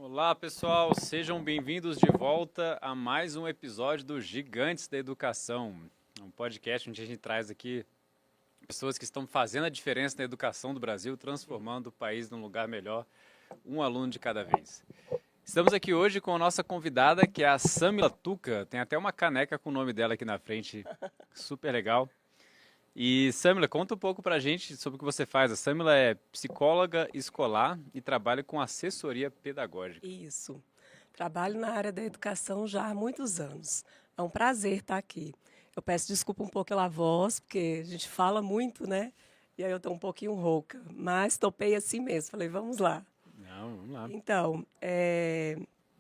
Olá, pessoal, sejam bem-vindos de volta a mais um episódio do Gigantes da Educação, um podcast onde a gente traz aqui pessoas que estão fazendo a diferença na educação do Brasil, transformando o país num lugar melhor, um aluno de cada vez. Estamos aqui hoje com a nossa convidada, que é a Samila Tuca, tem até uma caneca com o nome dela aqui na frente, super legal. E Samila, conta um pouco pra gente sobre o que você faz. A Samila é psicóloga escolar e trabalha com assessoria pedagógica. Isso. Trabalho na área da educação já há muitos anos. É um prazer estar aqui. Eu peço desculpa um pouco pela voz, porque a gente fala muito, né? E aí eu estou um pouquinho rouca. Mas topei assim mesmo. Falei, vamos lá. Não, vamos lá. Então,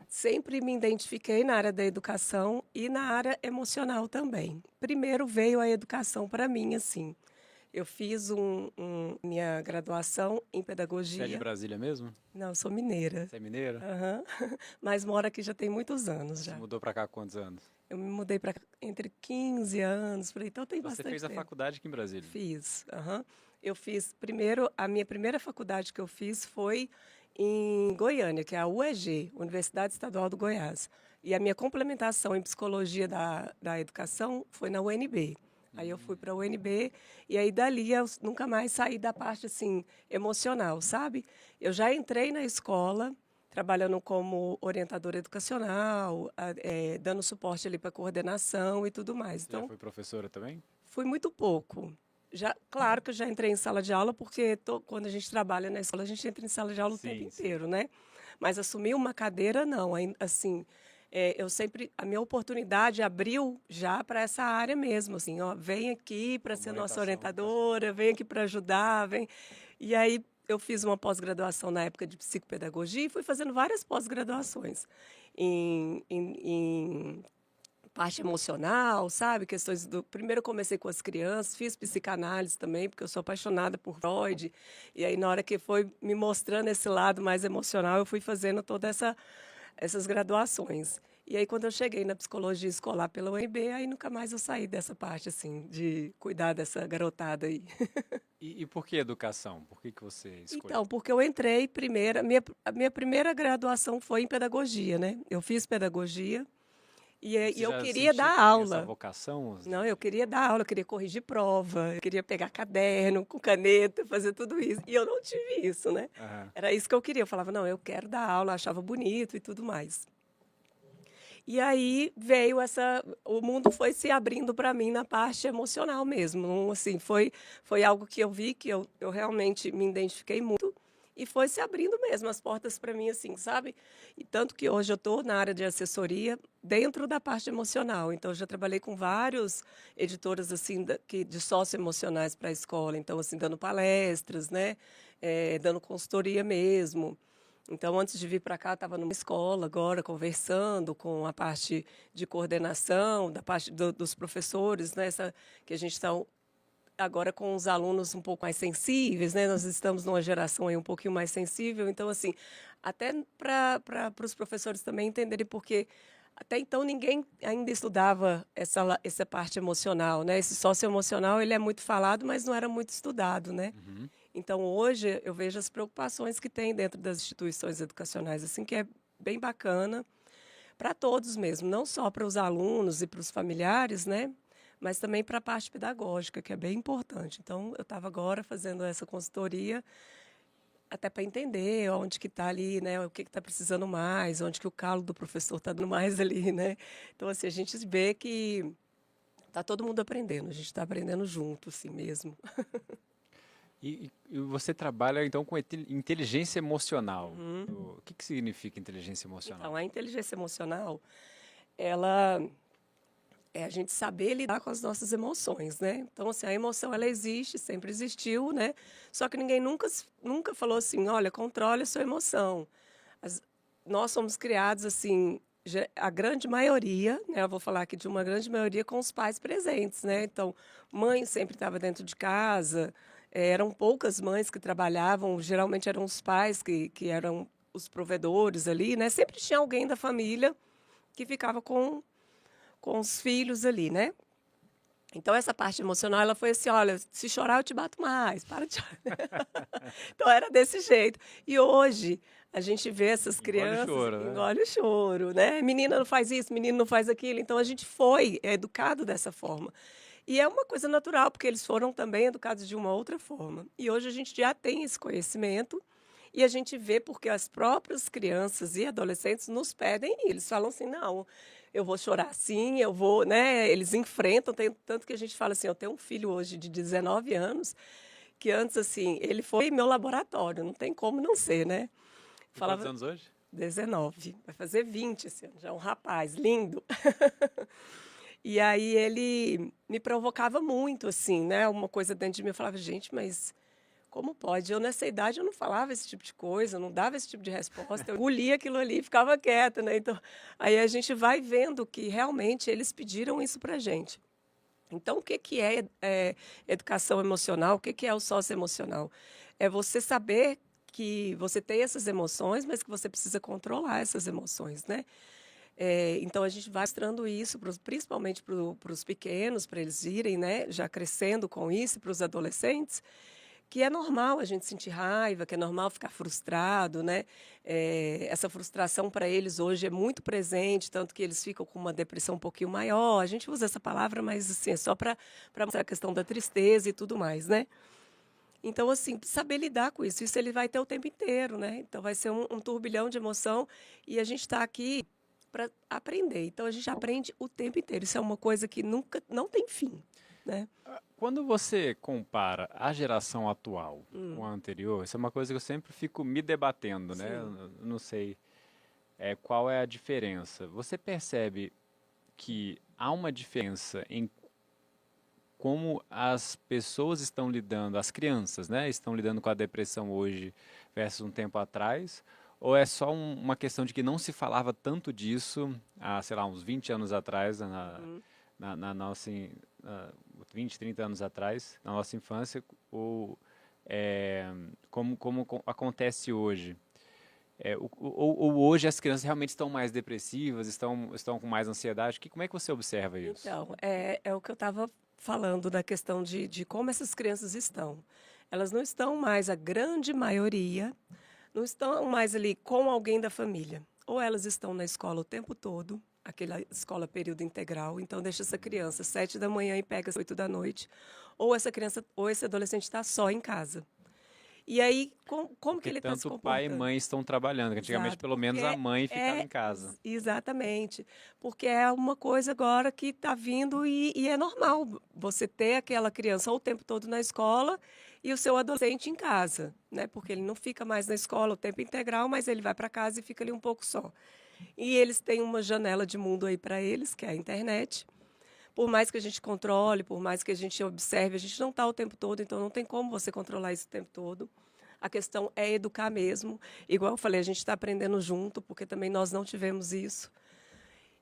sempre me identifiquei na área da educação e na área emocional também. Primeiro veio a educação para mim, assim. Eu fiz minha graduação em pedagogia. Você é de Brasília mesmo? Não, eu sou mineira. Você é mineira? Aham. Mas moro aqui já tem muitos anos já. Você mudou pra cá há quantos anos? Eu me mudei para entre 15 anos, por aí, então tem Você bastante fez a tempo. faculdade aqui em Brasília? Fiz, aham. Eu fiz primeiro, a minha primeira faculdade que eu fiz foi em Goiânia, que é a UEG, Universidade Estadual do Goiás. E a minha complementação em psicologia da educação foi na UNB. Aí eu fui para a UNB e aí dali eu nunca mais saí da parte assim emocional, sabe? Eu já entrei na escola trabalhando como orientadora educacional, dando suporte ali para coordenação e tudo mais. Você já Então, foi professora também? fui muito pouco. Já, claro que eu já entrei em sala de aula, porque quando a gente trabalha na escola, a gente entra em sala de aula o Sim, tempo sim. inteiro, né? Mas assumir uma cadeira, não. Assim, eu sempre, a minha oportunidade abriu já para essa área mesmo, assim, ó, vem aqui para Como ser nossa orientação, orientadora, vem aqui para ajudar, vem. E aí eu fiz uma pós-graduação na época de psicopedagogia e fui fazendo várias pós-graduações em parte emocional, sabe? Questões do. Primeiro eu comecei com as crianças, fiz psicanálise também, porque eu sou apaixonada por Freud. E aí, na hora que foi me mostrando esse lado mais emocional, eu fui fazendo todas essas graduações. E aí, quando eu cheguei na psicologia escolar pela UNB, aí nunca mais eu saí dessa parte, assim, de cuidar dessa garotada aí. E por que educação? Por que você escolheu? Então, porque eu entrei primeiro, a minha primeira graduação foi em pedagogia, né? Eu fiz pedagogia. E Você eu já queria sentia dar que tinha essa aula. vocação? Não, eu queria dar aula, eu queria corrigir prova, eu queria pegar caderno com caneta, fazer tudo isso. E eu não tive isso, né? Aham. Era isso que eu queria. Eu falava, não, eu quero dar aula, achava bonito e tudo mais. E aí veio o mundo foi se abrindo para mim na parte emocional mesmo. Assim, foi algo que eu vi que eu realmente me identifiquei muito e foi se abrindo mesmo as portas para mim, assim, sabe? E tanto que hoje eu estou na área de assessoria dentro da parte emocional. Então, eu já trabalhei com vários editoras assim de socioemocionais para a escola. Então, assim, dando palestras, né? Dando consultoria mesmo. Então, antes de vir para cá, estava numa escola agora, conversando com a parte de coordenação, da parte dos professores, né? Que a gente está agora com os alunos um pouco mais sensíveis, né? Nós estamos numa geração aí um pouquinho mais sensível. Então, assim, até para os professores também entenderem, porque até então ninguém ainda estudava essa parte emocional, né? Esse socioemocional, ele é muito falado, mas não era muito estudado, né? Uhum. Então, hoje, eu vejo as preocupações que tem dentro das instituições educacionais, assim, que é bem bacana para todos mesmo, não só para os alunos e para os familiares, né? Mas também para a parte pedagógica, que é bem importante. Então, eu estava agora fazendo essa consultoria até para entender onde que está ali, né? O que está precisando mais, onde que o calo do professor está dando mais ali, né? Então, assim, a gente vê que está todo mundo aprendendo, a gente está aprendendo junto, assim mesmo. E você trabalha então com inteligência emocional. Uhum. O que significa inteligência emocional? Então, a inteligência emocional, ela é a gente saber lidar com as nossas emoções, né? Então, assim, a emoção, ela existe, sempre existiu, né? Só que ninguém nunca falou assim, olha, controle a sua emoção. Nós somos criados, assim, a grande maioria, né? Eu vou falar aqui de uma grande maioria com os pais presentes, né? Então, mãe sempre estava dentro de casa, eram poucas mães que trabalhavam, geralmente eram os pais que eram os provedores ali, né? Sempre tinha alguém da família que ficava com os filhos ali, né? Então, essa parte emocional, ela foi assim, olha, se chorar eu te bato mais, para de chorar. Então, era desse jeito. E hoje, A gente vê essas crianças, Engole o choro, né? engole o choro, né? Menina não faz isso, menino não faz aquilo. Então a gente foi educado dessa forma. E é uma coisa natural, porque eles foram também educados de uma outra forma. E hoje a gente já tem esse conhecimento e a gente vê porque as próprias crianças e adolescentes nos pedem, e eles falam assim, não, eu vou chorar assim, eu vou, né? Eles enfrentam, tanto que a gente fala assim, eu tenho um filho hoje de 19 anos, que antes, assim, ele foi meu laboratório, não tem como não ser, né? Tem quantos anos hoje? 19, vai fazer 20 esse ano, já é um rapaz lindo. E aí ele me provocava muito, assim, né? Uma coisa dentro de mim, eu falava, gente, mas como pode? Eu nessa idade eu não falava esse tipo de coisa, eu não dava esse tipo de resposta, eu engolia aquilo ali e ficava quieta, né? Então, aí a gente vai vendo que realmente eles pediram isso pra gente. Então, o que que é educação emocional? O que que é o socioemocional? É você saber que você tem essas emoções, mas que você precisa controlar essas emoções, né? Então, a gente vai mostrando isso, principalmente para os pequenos, para eles irem, né, já crescendo com isso, para os adolescentes, que é normal a gente sentir raiva, que é normal ficar frustrado, né? Essa frustração para eles hoje é muito presente, tanto que eles ficam com uma depressão um pouquinho maior. A gente usa essa palavra, mas assim, é só para mostrar a questão da tristeza e tudo mais, né? Então, assim, saber lidar com isso, isso ele vai ter o tempo inteiro, né? Então, vai ser um turbilhão de emoção e a gente está aqui para aprender. Então, a gente aprende o tempo inteiro. Isso é uma coisa que nunca, não tem fim, né? Quando você compara a geração atual com a anterior, isso é uma coisa que eu sempre fico me debatendo, né? Sim. Eu não sei qual é a diferença. Você percebe que há uma diferença em como as pessoas estão lidando, as crianças, né, estão lidando com a depressão hoje versus um tempo atrás? Ou é só uma questão de que não se falava tanto disso há, sei lá, uns 20 anos atrás, na nossa, 20, 30 anos atrás, na nossa infância, ou como acontece hoje? Ou hoje as crianças realmente estão mais depressivas, estão com mais ansiedade? Como é que você observa isso? Então, é o que eu estava falando da questão de como essas crianças estão. Elas não estão mais, a grande maioria, não estão mais ali com alguém da família. Ou elas estão na escola o tempo todo, aquela escola período integral, então deixa essa criança 7 da manhã e pega às 8 da noite, ou essa criança, ou esse adolescente está só em casa. E aí, como que Porque ele está se tanto pai e comportando? mãe estão trabalhando, que antigamente Exato, pelo porque menos a mãe ficava em casa. exatamente, porque é uma coisa agora que está vindo e é normal você ter aquela criança o tempo todo na escola e o seu adolescente em casa, né? Porque ele não fica mais na escola o tempo integral, mas ele vai para casa e fica ali um pouco só. E eles têm uma janela de mundo aí para eles, que é a internet. Por mais que a gente controle, por mais que a gente observe, a gente não está o tempo todo, então não tem como você controlar isso o tempo todo. A questão é educar mesmo. Igual eu falei, a gente está aprendendo junto, porque também nós não tivemos isso.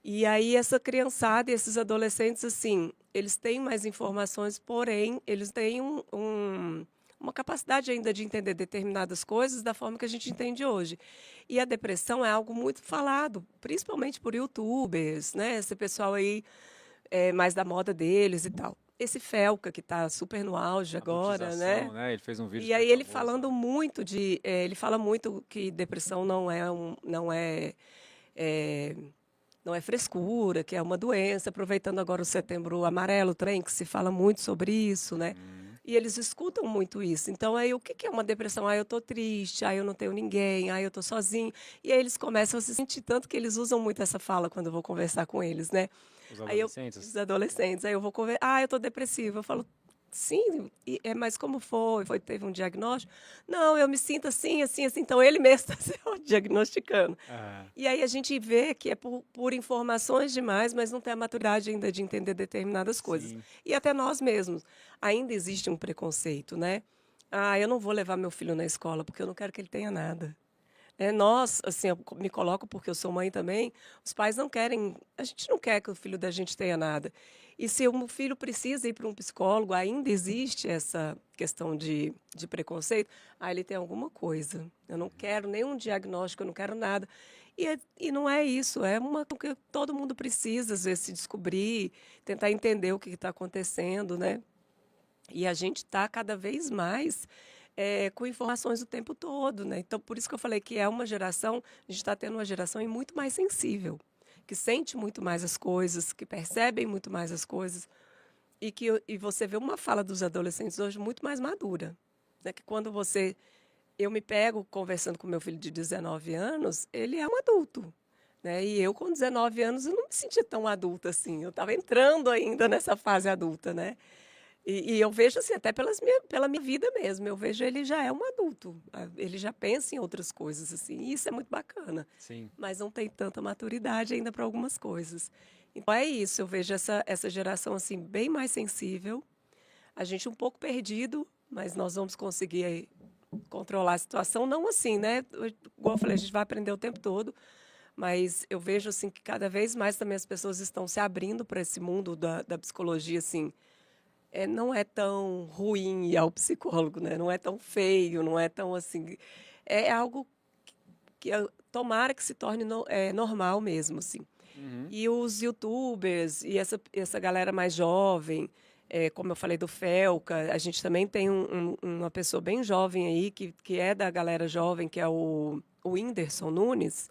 E aí essa criançada e esses adolescentes, assim, eles têm mais informações, porém, eles têm uma capacidade ainda de entender determinadas coisas da forma que a gente entende hoje. E a depressão é algo muito falado, principalmente por YouTubers, né? Esse pessoal aí mais da moda deles e tal. Esse Felca, que está super no auge agora, né? Adultização, né? Ele fez um vídeo E super aí ele famoso lá. falando muito ele fala muito que depressão é, não é frescura, que é uma doença, aproveitando agora o Setembro Amarelo também, que se fala muito sobre isso, né? E eles escutam muito isso. Então, aí, o que que é uma depressão? Ah, eu estou triste, ah, eu não tenho ninguém, ah, eu estou sozinho. E aí eles começam a se sentir tanto que eles usam muito essa fala quando eu vou conversar com eles, né? Os Aí eu, adolescentes? os adolescentes, aí eu vou conversar, ah, eu estou depressiva. Eu falo, sim, mas como foi? Teve um diagnóstico? Não, eu me sinto assim, assim, assim. Então, ele mesmo está se diagnosticando. Ah, E aí a gente vê que é por informações demais, mas não tem a maturidade ainda de entender determinadas coisas. sim. E até nós mesmos. Ainda existe um preconceito, né? Ah, eu não vou levar meu filho na escola porque eu não quero que ele tenha nada. Nós, assim, eu me coloco porque eu sou mãe também, os pais não querem, a gente não quer que o filho da gente tenha nada. E se um filho precisa ir para um psicólogo, ainda existe essa questão de preconceito, ele tem alguma coisa. Eu não quero nenhum diagnóstico, eu não quero nada. E não é isso, é uma que todo mundo precisa, às vezes, se descobrir, tentar entender o que está acontecendo, né? E a gente está cada vez mais com informações o tempo todo, né? Então, por isso que eu falei que é uma geração, a gente está tendo uma geração muito mais sensível, que sente muito mais as coisas, que percebem muito mais as coisas, e você vê uma fala dos adolescentes hoje muito mais madura, né? Que quando eu me pego conversando com meu filho de 19 anos, ele é um adulto, né? E eu, com 19 anos, eu não me sentia tão adulta assim. Eu estava entrando ainda nessa fase adulta, né? E eu vejo assim, até pela minha vida mesmo, eu vejo ele já é um adulto. Ele já pensa em outras coisas, assim, e isso é muito bacana. Sim. Mas não tem tanta maturidade ainda para algumas coisas. Então é isso, eu vejo essa geração assim bem mais sensível. A gente um pouco perdido, mas nós vamos conseguir aí controlar a situação. Não assim, né? Igual eu falei, a gente vai aprender o tempo todo. Mas eu vejo assim que cada vez mais também as pessoas estão se abrindo para esse mundo da psicologia, assim. Não é tão ruim ir ao psicólogo, né? Não é tão feio, não é tão assim. É algo tomara que se torne normal mesmo, assim. Uhum. E os YouTubers e essa galera mais jovem, como eu falei do Felca, a gente também tem uma pessoa bem jovem aí, que é da galera jovem, que é o Whindersson Nunes,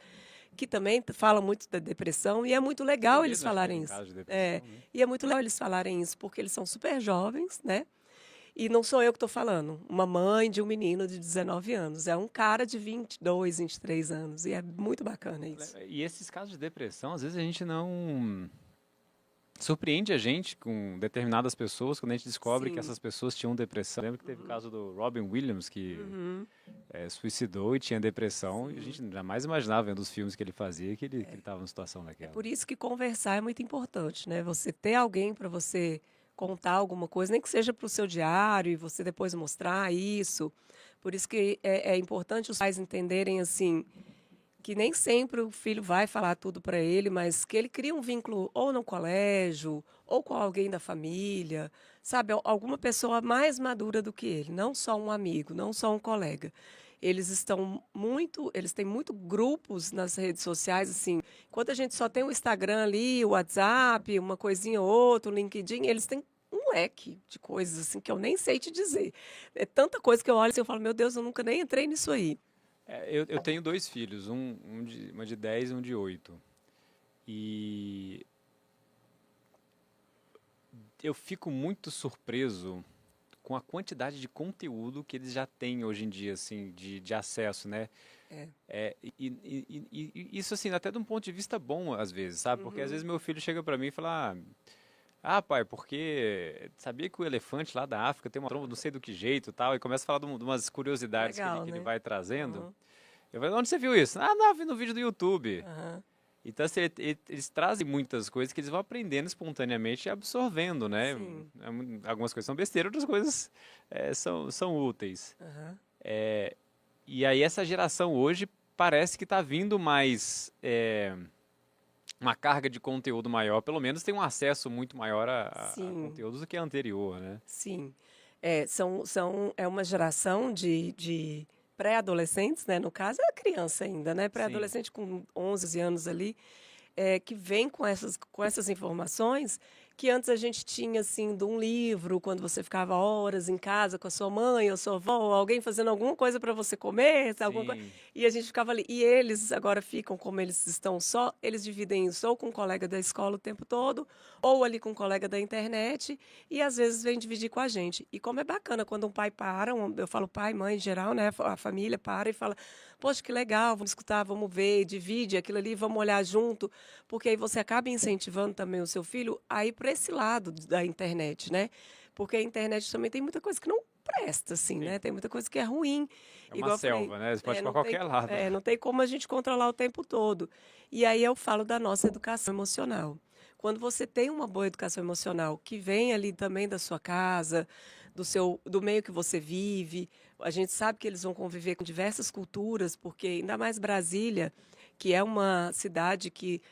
que também fala muito da depressão, e é muito legal Ele eles mesmo, acho que teve falarem um isso. caso de depressão, né? E é muito legal eles falarem isso, porque eles são super jovens, né? E não sou eu que estou falando, uma mãe de um menino de 19 anos, é um cara de 22, 23 anos, e é muito bacana isso. E esses casos de depressão, às vezes a gente não surpreende a gente com determinadas pessoas quando a gente descobre que Sim. essas pessoas tinham depressão. Lembro que teve o caso do Robin Williams, que suicidou e tinha depressão, e a gente jamais imaginava, vendo os filmes que ele fazia, que ele estava numa situação daquela. Por isso que conversar é muito importante, né? Você ter alguém para você contar alguma coisa, nem que seja para o seu diário e você depois mostrar isso. Por isso que é importante os pais entenderem assim que nem sempre o filho vai falar tudo para ele, mas que ele cria um vínculo ou no colégio ou com alguém da família, sabe? Alguma pessoa mais madura do que ele, não só um amigo, não só um colega. Eles têm muito grupos nas redes sociais, assim. Enquanto a gente só tem o Instagram ali, o WhatsApp, uma coisinha ou outra, o LinkedIn, eles têm um leque de coisas assim que eu nem sei te dizer. É tanta coisa que eu olho e eu falo, meu Deus, eu nunca nem entrei nisso aí. Eu tenho dois filhos, uma de 10 e um de 8. E eu fico muito surpreso com a quantidade de conteúdo que eles já têm hoje em dia, assim, de acesso, né? E isso, assim, até de um ponto de vista bom, às vezes, sabe? Porque às vezes meu filho chega pra mim e fala, pai, porque sabia que o elefante lá da África tem uma tromba não sei do que jeito e tal, e começa a falar de umas curiosidades Legal, que ele né? vai trazendo. Uhum. Eu falei, onde você viu isso? Não, vi no vídeo do YouTube. Aham. Então, assim, eles trazem muitas coisas que eles vão aprendendo espontaneamente e absorvendo, né? Sim. Algumas coisas são besteira, outras coisas são úteis. Aham. E aí essa geração hoje parece que está vindo mais uma carga de conteúdo maior, pelo menos tem um acesso muito maior a Sim, conteúdos do que a anterior, né? sim. É uma geração de pré-adolescentes, né? No caso, é a criança ainda, né? Sim. Pré-adolescente com 11 anos ali, que vem com essas informações que antes a gente tinha, assim, de um livro, quando você ficava horas em casa com a sua mãe ou sua avó, ou alguém fazendo alguma coisa para você comer, sabe, Sim. e a gente ficava ali. E eles agora ficam, como eles estão só, eles dividem isso ou com um colega da escola o tempo todo, ou ali com um colega da internet, e às vezes vem dividir com a gente. E como é bacana quando um pai para, eu falo pai, mãe em geral, né, a família para e fala, poxa, que legal, vamos escutar, vamos ver, divide aquilo ali, vamos olhar junto, porque aí você acaba incentivando também o seu filho a ir para esse lado da internet, né? Porque a internet também tem muita coisa que não presta, assim, Sim. né? Tem muita coisa que é ruim. É uma Igual eu falei, selva, né? Você pode ir pra não tem, qualquer lado. não tem como a gente controlar o tempo todo. E aí eu falo da nossa educação emocional. Quando você tem uma boa educação emocional, que vem ali também da sua casa, do meio que você vive, a gente sabe que eles vão conviver com diversas culturas, porque ainda mais Brasília, que é uma cidade que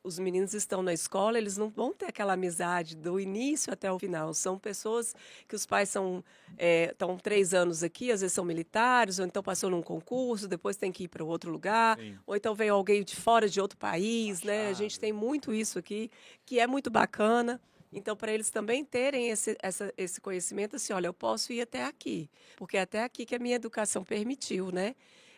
os meninos estão na escola, eles não vão ter aquela amizade do início até o final. São pessoas que os pais estão 3 anos aqui, às vezes são militares, ou então passou num concurso, depois tem que ir para outro lugar, Sim. ou então vem alguém de fora de outro país, né? A gente tem muito isso aqui, que é muito bacana. Então, para eles também terem esse conhecimento, assim, olha, eu posso ir até aqui, porque é até aqui que a minha educação permitiu, né?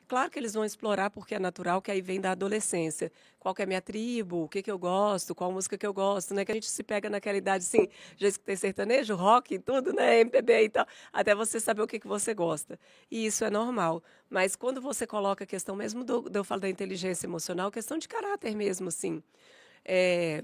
Claro que eles vão explorar porque é natural, que aí vem da adolescência. Qual que é a minha tribo, o que que eu gosto, qual música que eu gosto, né? Que a gente se pega naquela idade, assim, já escutei sertanejo, rock e tudo, né? MPB e tal, até você saber o que que você gosta. E isso é normal. Mas quando você coloca a questão mesmo eu falo da inteligência emocional, questão de caráter mesmo, assim. É,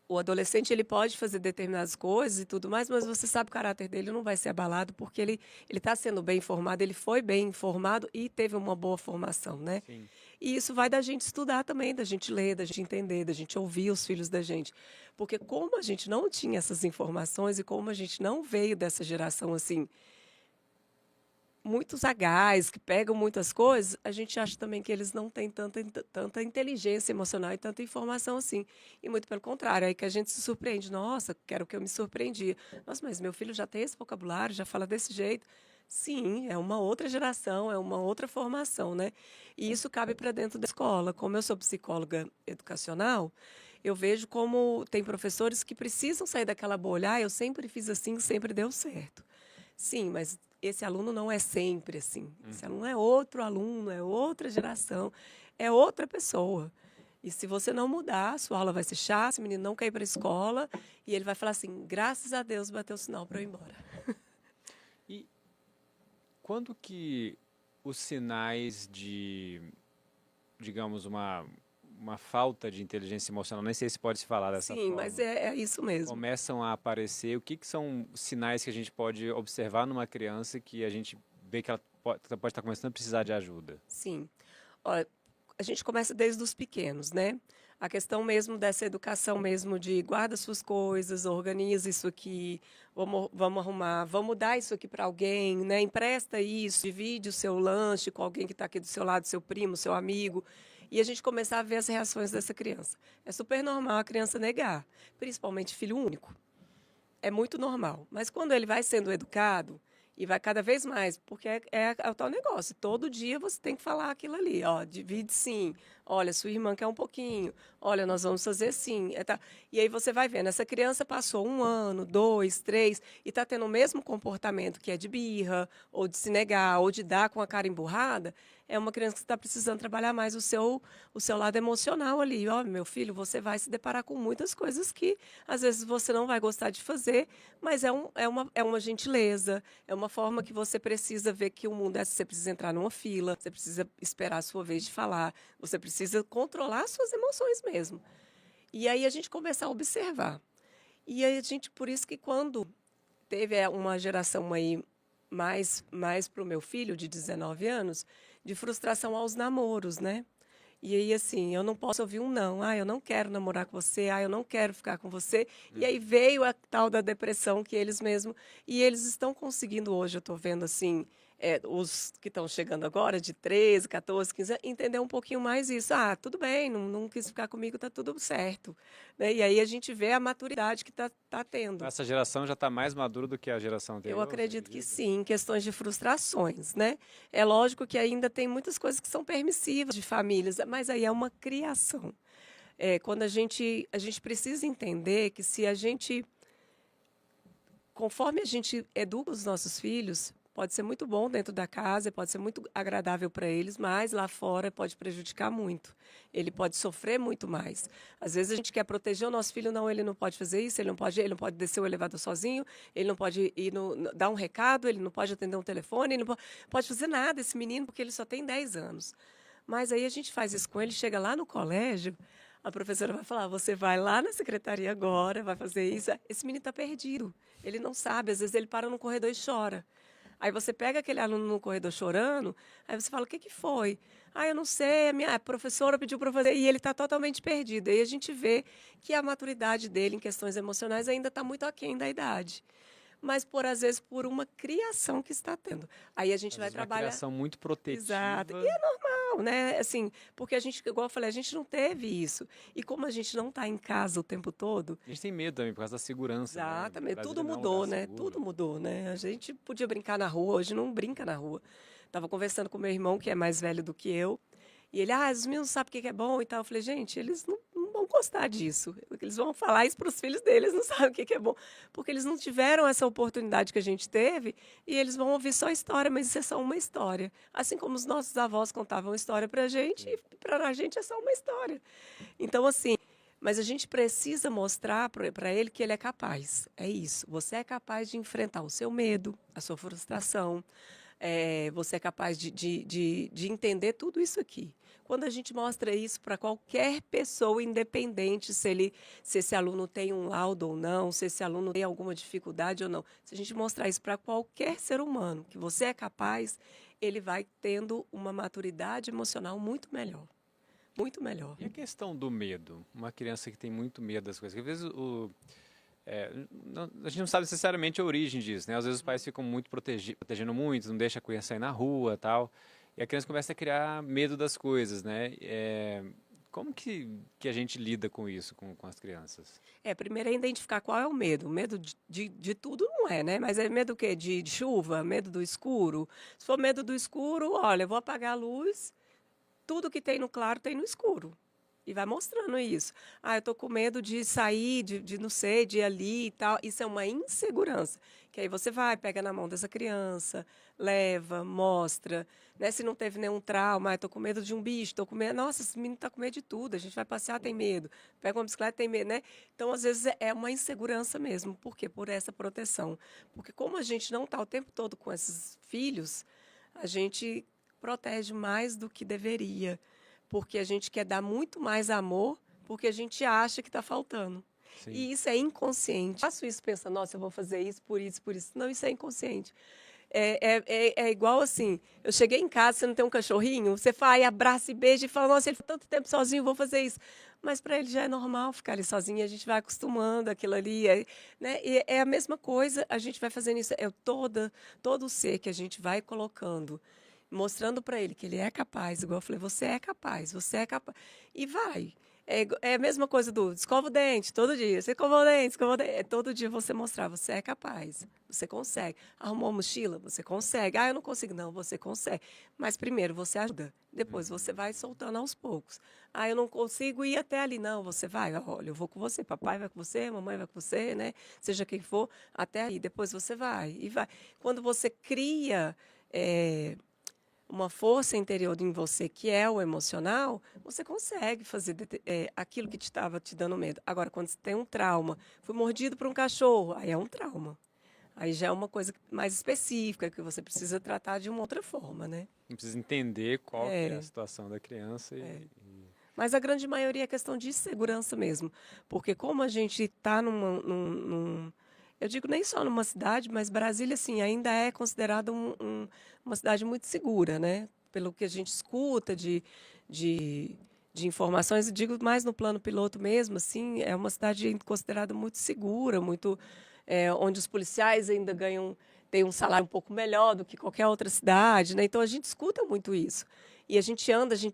o adolescente ele pode fazer determinadas coisas e tudo mais, mas você sabe que o caráter dele não vai ser abalado porque ele está sendo bem informado, ele foi bem informado e teve uma boa formação, né? Sim. E isso vai da gente estudar também, da gente ler, da gente entender, da gente ouvir os filhos da gente. Porque como a gente não tinha essas informações e como a gente não veio dessa geração assim, muito sagaz, que pegam muitas coisas, a gente acha também que eles não têm tanta inteligência emocional e tanta informação assim. E muito pelo contrário, é aí que a gente se surpreende. Nossa, quero que eu me surpreendia. Nossa, mas meu filho já tem esse vocabulário, já fala desse jeito. Sim, é uma outra geração, é uma outra formação, né? E isso cabe para dentro da escola. Como eu sou psicóloga educacional, eu vejo como tem professores que precisam sair daquela bolha. Ah, eu sempre fiz assim, sempre deu certo. Sim, mas esse aluno não é sempre assim. Esse aluno é outro aluno, é outra geração, é outra pessoa. E se você não mudar, sua aula vai ser chata, esse menino não quer ir para a escola e ele vai falar assim: graças a Deus bateu o sinal para eu ir embora. E quando que os sinais de, digamos, uma falta de inteligência emocional, nem sei se pode se falar dessa Sim, mas forma, é isso mesmo. começam a aparecer? O que que são sinais que a gente pode observar numa criança que a gente vê que ela pode estar começando a precisar de ajuda? Sim. Olha, a gente começa desde os pequenos, né? A questão mesmo dessa educação mesmo de guarda suas coisas, organiza isso aqui, vamos arrumar, vamos dar isso aqui para alguém, né? Empresta isso, divide o seu lanche com alguém que está aqui do seu lado, seu primo, seu amigo. E a gente começar a ver as reações dessa criança. É super normal a criança negar, principalmente filho único. É muito normal. Mas quando ele vai sendo educado e vai cada vez mais, porque é o tal negócio, todo dia você tem que falar aquilo ali, ó, divide sim, olha, sua irmã quer um pouquinho, olha, nós vamos fazer sim. E aí você vai vendo, essa criança passou 1 ano, 2, 3, e está tendo o mesmo comportamento que é de birra, ou de se negar, ou de dar com a cara emburrada, é uma criança que está precisando trabalhar mais o seu lado emocional ali. Ó, meu filho, você vai se deparar com muitas coisas que às vezes você não vai gostar de fazer, mas é uma gentileza, é uma forma que você precisa ver que o mundo é assim. Você precisa entrar numa fila, você precisa esperar a sua vez de falar, você precisa controlar as suas emoções mesmo. E aí a gente começa a observar. E aí a gente, por isso que quando teve uma geração aí mais para o meu filho, de 19 anos, de frustração aos namoros, né? E aí, assim, eu não posso ouvir um não. Ah, eu não quero namorar com você. Ah, eu não quero ficar com você. E aí veio a tal da depressão que eles mesmos... E eles estão conseguindo hoje, eu estou vendo, assim, os que estão chegando agora, de 13, 14, 15 entender um pouquinho mais isso. Ah, tudo bem, não quis ficar comigo, tá tudo certo. Né? E aí a gente vê a maturidade que tá tendo. Essa geração já está mais madura do que a geração Eu anterior, você acredito que acredita? sim, em questões de frustrações, né? É lógico que ainda tem muitas coisas que são permissivas de famílias, mas aí é uma criação. Quando a gente precisa entender que se a gente, conforme a gente educa os nossos filhos, pode ser muito bom dentro da casa, pode ser muito agradável para eles, mas lá fora pode prejudicar muito. Ele pode sofrer muito mais. Às vezes a gente quer proteger o nosso filho, não, ele não pode fazer isso, ele não pode descer o elevador sozinho, ele não pode ir dar um recado, ele não pode atender um telefone, ele não pode fazer nada, esse menino, porque ele só tem 10 anos. Mas aí a gente faz isso com ele, chega lá no colégio, a professora vai falar: você vai lá na secretaria agora, vai fazer isso. Esse menino está perdido, ele não sabe, às vezes ele para no corredor e chora. Aí você pega aquele aluno no corredor chorando, aí você fala: o que que foi? Ah, eu não sei, a minha professora pediu para fazer, e ele está totalmente perdido. Aí a gente vê que a maturidade dele em questões emocionais ainda está muito aquém da idade. Mas, às vezes, por uma criação que está tendo. Aí a gente Às vai vezes uma trabalhar. criação muito Exato. protetiva. E é normal, né? Assim, porque a gente, igual eu falei, a gente não teve isso. E como a gente não está em casa o tempo todo, A gente tem medo também por causa da segurança, né? O exatamente, Brasil tudo não é um lugar mudou, né? Tudo seguro. mudou, né? A gente podia brincar na rua, hoje não brinca na rua. Estava conversando com meu irmão, que é mais velho do que eu, e ele: os meninos não sabem o que é bom e tal. Eu falei: gente, eles não vão gostar disso. Eles vão falar isso para os filhos deles, não sabem o que é bom. Porque eles não tiveram essa oportunidade que a gente teve e eles vão ouvir só história, mas isso é só uma história. Assim como os nossos avós contavam história para a gente, e para a gente é só uma história. Então, assim, mas a gente precisa mostrar para ele que ele é capaz. É isso. Você é capaz de enfrentar o seu medo, a sua frustração. Você é capaz de entender tudo isso aqui. Quando a gente mostra isso para qualquer pessoa, independente se esse aluno tem um laudo ou não, se esse aluno tem alguma dificuldade ou não, se a gente mostrar isso para qualquer ser humano, que você é capaz, ele vai tendo uma maturidade emocional muito melhor. Muito melhor. E a questão do medo? Uma criança que tem muito medo das coisas. Às vezes a gente não sabe necessariamente a origem disso, né? Às vezes os pais ficam muito protegendo muito, não deixa a criança sair na rua, tal. E a criança começa a criar medo das coisas, né? Como que a gente lida com isso, com as crianças? Primeiro é identificar qual é o medo. O medo de tudo não é, né? Mas é medo o quê? De chuva? Medo do escuro? Se for medo do escuro, olha, eu vou apagar a luz, tudo que tem no claro tem no escuro. E vai mostrando isso. Eu estou com medo de sair, de não sei, de ir ali e tal. Isso é uma insegurança. Que aí você vai, pega na mão dessa criança, leva, mostra. Né? Se não teve nenhum trauma, estou com medo de um bicho, estou com medo. Nossa, esse menino está com medo de tudo. A gente vai passear, tem medo. Pega uma bicicleta, tem medo, né? Então, às vezes, é uma insegurança mesmo. Por quê? Por essa proteção. Porque como a gente não está o tempo todo com esses filhos, a gente protege mais do que deveria. Porque a gente quer dar muito mais amor, porque a gente acha que está faltando. Sim. E isso é inconsciente. Eu faço isso pensando, nossa, eu vou fazer isso, por isso, por isso. Não, isso é inconsciente. É igual assim, eu cheguei em casa, você não tem um cachorrinho, você vai, abraça e beija e fala, nossa, ele ficou tanto tempo sozinho, vou fazer isso. Mas para ele já é normal ficar ali sozinho, a gente vai acostumando aquilo ali. Né? E é a mesma coisa, a gente vai fazendo isso. Todo ser que a gente vai colocando, mostrando para ele que ele é capaz, igual eu falei, você é capaz, você é capaz. E vai. É a mesma coisa do escova o dente todo dia. Você escova o dente, escova o dente. Todo dia você mostrar, você é capaz, você consegue. Arrumou a mochila? Você consegue. Eu não consigo. Não, você consegue. Mas primeiro você ajuda. Depois você vai soltando aos poucos. Eu não consigo ir até ali. Não, você vai. Olha, eu vou com você. Papai vai com você, mamãe vai com você, né? Seja quem for, até aí. Depois você vai. E vai. Quando você cria uma força interior em você, que é o emocional, você consegue fazer aquilo que estava te dando medo. Agora, quando você tem um trauma, foi mordido por um cachorro, aí é um trauma. Aí já é uma coisa mais específica, que você precisa tratar de uma outra forma, né? Precisa entender qual que é a situação da criança. Mas a grande maioria é questão de segurança mesmo. Porque como a gente está eu digo nem só numa cidade, mas Brasília, assim, ainda é considerada uma cidade muito segura, né? Pelo que a gente escuta de informações, eu digo mais no plano piloto mesmo, assim, é uma cidade considerada muito segura, onde os policiais ainda têm um salário um pouco melhor do que qualquer outra cidade, né? Então a gente escuta muito isso. E a gente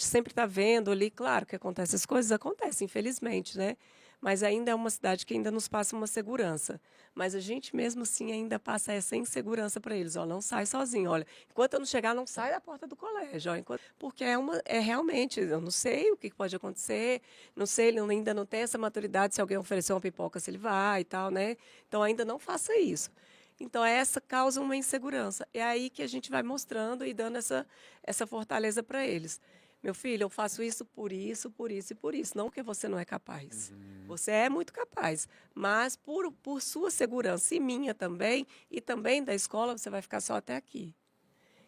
sempre está vendo ali, claro que acontecem as coisas, acontecem, infelizmente, né? Mas ainda é uma cidade que ainda nos passa uma segurança. Mas a gente mesmo assim ainda passa essa insegurança para eles. Não sai sozinho. Olha, enquanto eu não chegar, não sai da porta do colégio. Porque realmente, eu não sei o que pode acontecer, não sei, ele ainda não tem essa maturidade, se alguém oferecer uma pipoca, se ele vai e tal, né? Então ainda não faça isso. Então, essa causa uma insegurança. É aí que a gente vai mostrando e dando essa fortaleza para eles. Meu filho, eu faço isso por isso, por isso e por isso. Não porque você não é capaz. Você é muito capaz. Mas por sua segurança e minha também, e também da escola, você vai ficar só até aqui.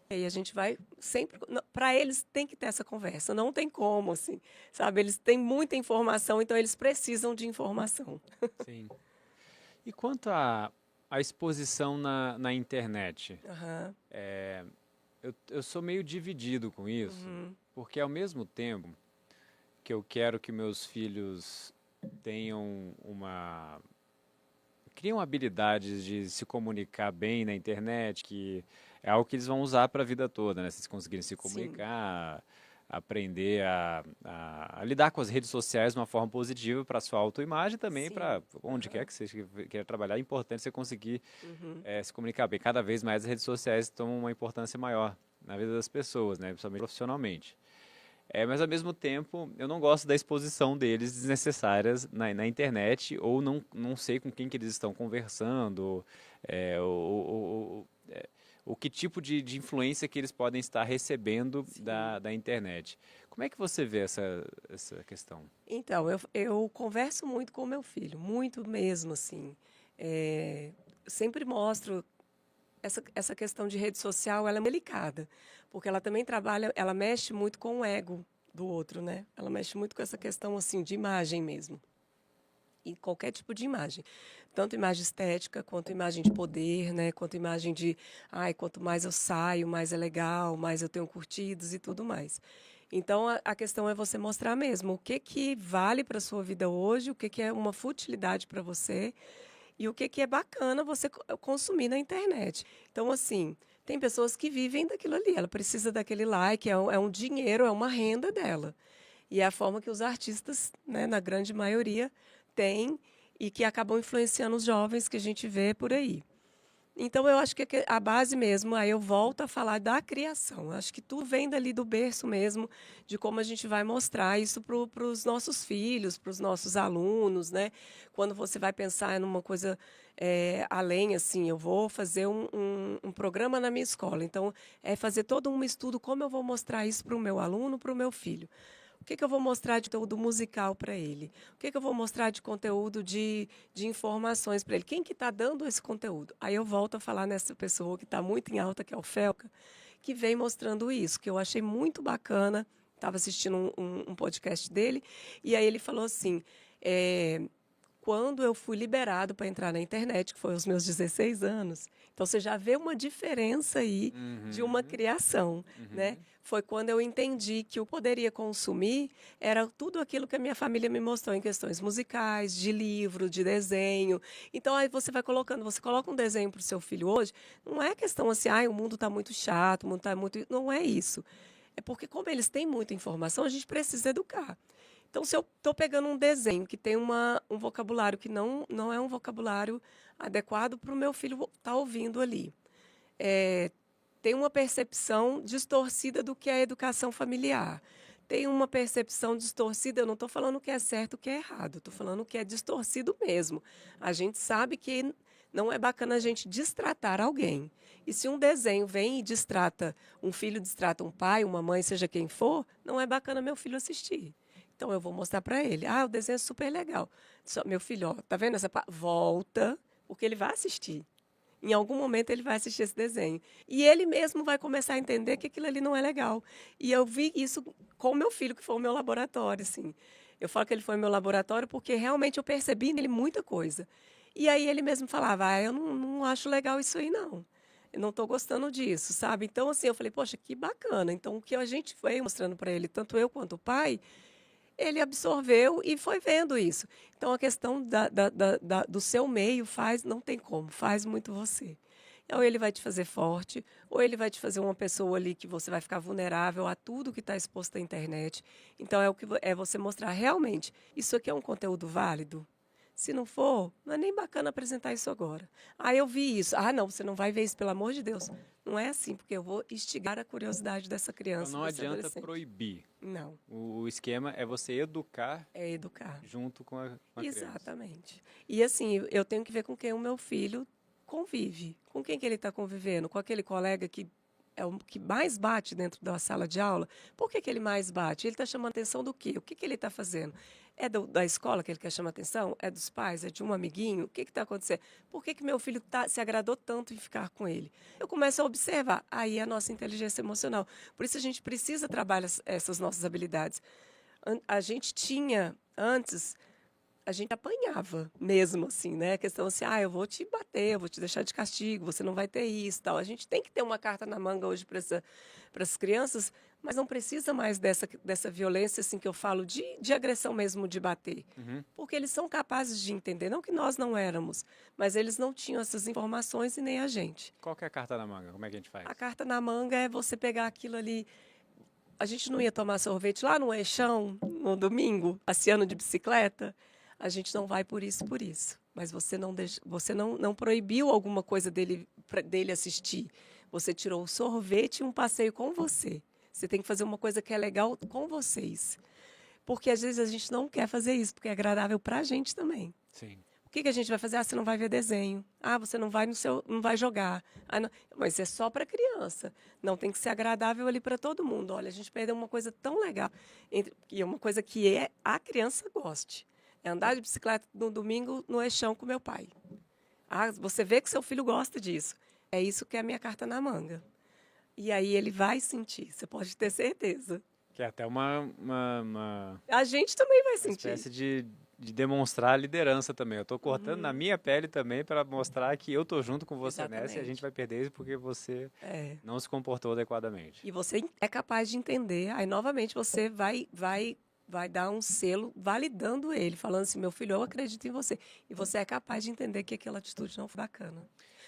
E aí a gente vai sempre... Para eles tem que ter essa conversa. Não tem como, assim. Sabe? Eles têm muita informação, então eles precisam de informação. Sim. E quanto à exposição na internet? Uhum. Eu sou meio dividido com isso, porque ao mesmo tempo que eu quero que meus filhos tenham criam habilidades de se comunicar bem na internet, que é algo que eles vão usar para a vida toda, né? Se eles conseguirem se comunicar, aprender a lidar com as redes sociais de uma forma positiva para a sua autoimagem, também para onde quer que você queira trabalhar. É importante você conseguir se comunicar bem. Cada vez mais as redes sociais tomam uma importância maior na vida das pessoas, né? Principalmente profissionalmente. Mas ao mesmo tempo, eu não gosto da exposição deles desnecessárias na internet, ou não sei com quem que eles estão conversando, o que tipo de influência que eles podem estar recebendo da internet. Como é que você vê essa questão? Então, eu converso muito com o meu filho, muito mesmo, assim. Sempre mostro essa questão de rede social, ela é delicada, porque ela também trabalha, ela mexe muito com o ego do outro, né? Ela mexe muito com essa questão, assim, de imagem mesmo. E qualquer tipo de imagem. Tanto imagem estética, quanto imagem de poder, né? Quanto imagem de, ai, quanto mais eu saio, mais é legal, mais eu tenho curtidos e tudo mais. Então, a questão é você mostrar mesmo o que vale para a sua vida hoje, o que é uma futilidade para você e o que é bacana você consumir na internet. Então, assim, tem pessoas que vivem daquilo ali, ela precisa daquele like, é um dinheiro, é uma renda dela. E é a forma que os artistas, né, na grande maioria, têm e que acabam influenciando os jovens que a gente vê por aí. Então, eu acho que a base mesmo, aí eu volto a falar da criação. Eu acho que tudo vem dali do berço mesmo, de como a gente vai mostrar isso para os nossos filhos, para os nossos alunos, né? Quando você vai pensar numa coisa além, assim, eu vou fazer um programa na minha escola. Então, é fazer todo um estudo, como eu vou mostrar isso para o meu aluno, para o meu filho. O que eu vou mostrar de conteúdo musical para ele? O que eu vou mostrar de conteúdo de informações para ele? Quem que está dando esse conteúdo? Aí eu volto a falar nessa pessoa que está muito em alta, que é o Felca, que vem mostrando isso, que eu achei muito bacana. Estava assistindo um podcast dele, e aí ele falou assim, quando eu fui liberado para entrar na internet, que foi aos meus 16 anos, então você já vê uma diferença aí de uma criação, né? Foi quando eu entendi que eu poderia consumir era tudo aquilo que a minha família me mostrou em questões musicais, de livro, de desenho. Então aí você vai colocando, você coloca um desenho para o seu filho hoje, não é questão assim, o mundo está muito chato, o mundo está muito, não é isso. É porque como eles têm muita informação, a gente precisa educar. Então, se eu estou pegando um desenho que tem um vocabulário que não é um vocabulário adequado para o meu filho estar ouvindo ali, tem uma percepção distorcida do que é a educação familiar. Tem uma percepção distorcida, eu não estou falando o que é certo, o que é errado, estou falando o que é distorcido mesmo. A gente sabe que não é bacana a gente destratar alguém. E se um desenho vem e destrata, um filho destrata um pai, uma mãe, seja quem for, não é bacana meu filho assistir. Então eu vou mostrar para ele. O desenho é super legal. Meu filho, ó, tá vendo essa parte? Volta, porque ele vai assistir. Em algum momento ele vai assistir esse desenho. E ele mesmo vai começar a entender que aquilo ali não é legal. E eu vi isso com o meu filho, que foi o meu laboratório, assim. Eu falo que ele foi o meu laboratório porque realmente eu percebi nele muita coisa. E aí ele mesmo falava, eu não acho legal isso aí, não. Eu não estou gostando disso, sabe? Então, assim, eu falei, poxa, que bacana. Então, o que a gente foi mostrando para ele, tanto eu quanto o pai, ele absorveu e foi vendo isso. Então, a questão do seu meio não tem como, faz muito você. Ou ele vai te fazer forte, ou ele vai te fazer uma pessoa ali que você vai ficar vulnerável a tudo que está exposto à internet. Então, é você mostrar realmente, isso aqui é um conteúdo válido? Se não for, não é nem bacana apresentar isso agora. Eu vi isso. Não, você não vai ver isso, pelo amor de Deus. Não é assim, porque eu vou instigar a curiosidade dessa Então criança, não desse adianta adolescente. proibir. Não. O esquema é você educar É educar. junto com a criança. Exatamente. E assim, eu tenho que ver com quem o meu filho convive. Com quem que ele está convivendo? Com aquele colega que é o que mais bate dentro da sala de aula? Por que ele mais bate? Ele está chamando atenção do quê? O que ele está fazendo? É da escola que ele quer chamar atenção? É dos pais? É de um amiguinho? O que está acontecendo? Por que meu filho se agradou tanto em ficar com ele? Eu começo a observar. Aí é a nossa inteligência emocional. Por isso a gente precisa trabalhar essas nossas habilidades. A gente tinha, antes, a gente apanhava mesmo, assim, né? A questão assim, eu vou te bater, eu vou te deixar de castigo, você não vai ter isso, tal. A gente tem que ter uma carta na manga hoje para as crianças, mas não precisa mais dessa violência, assim, que eu falo, de agressão mesmo, de bater. Porque eles são capazes de entender, não que nós não éramos, mas eles não tinham essas informações e nem a gente. Qual que é a carta na manga? Como é que a gente faz? A carta na manga é você pegar aquilo ali. A gente não ia tomar sorvete lá no Eixão, no domingo, passeando de bicicleta? A gente não vai por isso, por isso. Mas você não proibiu alguma coisa dele assistir. Você tirou o sorvete e um passeio com você. Você tem que fazer uma coisa que é legal com vocês. Porque às vezes a gente não quer fazer isso, porque é agradável para a gente também. Sim. O que a gente vai fazer? Ah, você não vai ver desenho. Ah, você não vai não vai jogar. Ah, não. Mas é só para criança. Não tem que ser agradável ali para todo mundo. Olha, a gente perdeu uma coisa tão legal. E é uma coisa que a criança goste. É andar de bicicleta no domingo no eixão com meu pai. Ah, você vê que seu filho gosta disso. É isso que é a minha carta na manga. E aí ele vai sentir, você pode ter certeza. Que é até uma A gente também vai sentir. espécie de demonstrar a liderança também. Eu estou cortando na minha pele também para mostrar que eu estou junto com você nessa e a gente vai perder isso porque você não se comportou adequadamente. E você é capaz de entender. Aí, novamente, você vai dar um selo validando ele, falando assim, meu filho, eu acredito em você. E você é capaz de entender que aquela atitude não foi bacana.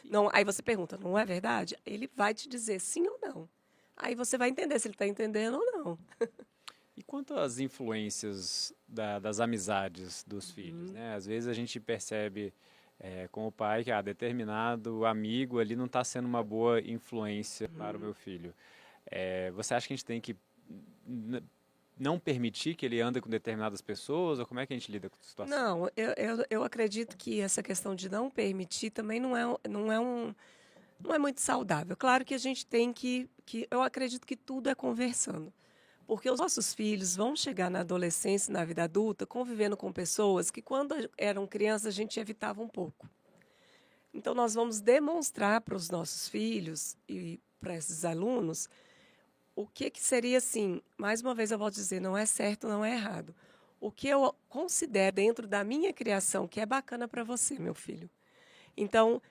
Não, aí você pergunta, não é verdade? Ele vai te dizer sim ou não. Aí você vai entender se ele está entendendo ou não. E quanto às influências das amizades dos filhos, né? Às vezes a gente percebe com o pai que determinado amigo ali não está sendo uma boa influência para o meu filho. Você acha que a gente tem que não permitir que ele ande com determinadas pessoas? Ou como é que a gente lida com a situação? Não, eu acredito que essa questão de não permitir também não é muito saudável. Claro que a gente tem que eu acredito que tudo é conversando. Porque os nossos filhos vão chegar na adolescência e na vida adulta convivendo com pessoas que, quando eram crianças, a gente evitava um pouco. Então, nós vamos demonstrar para os nossos filhos e para esses alunos o que seria, assim, mais uma vez eu vou dizer, não é certo, não é errado. O que eu considero dentro da minha criação que é bacana para você, meu filho. Então,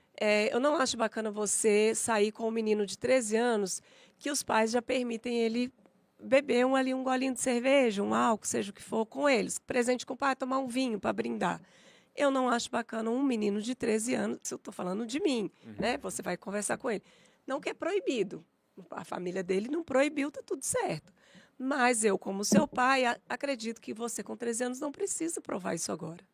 eu não acho bacana você sair com um menino de 13 anos que os pais já permitem ele beber um golinho de cerveja, um álcool, seja o que for, com eles. Presente com o pai, tomar um vinho para brindar. Eu não acho bacana um menino de 13 anos, se eu estou falando de mim, né? Você vai conversar com ele. Não que é proibido. A família dele não proibiu, está tudo certo. Mas eu, como seu pai, acredito que você com 13 anos não precisa provar isso agora.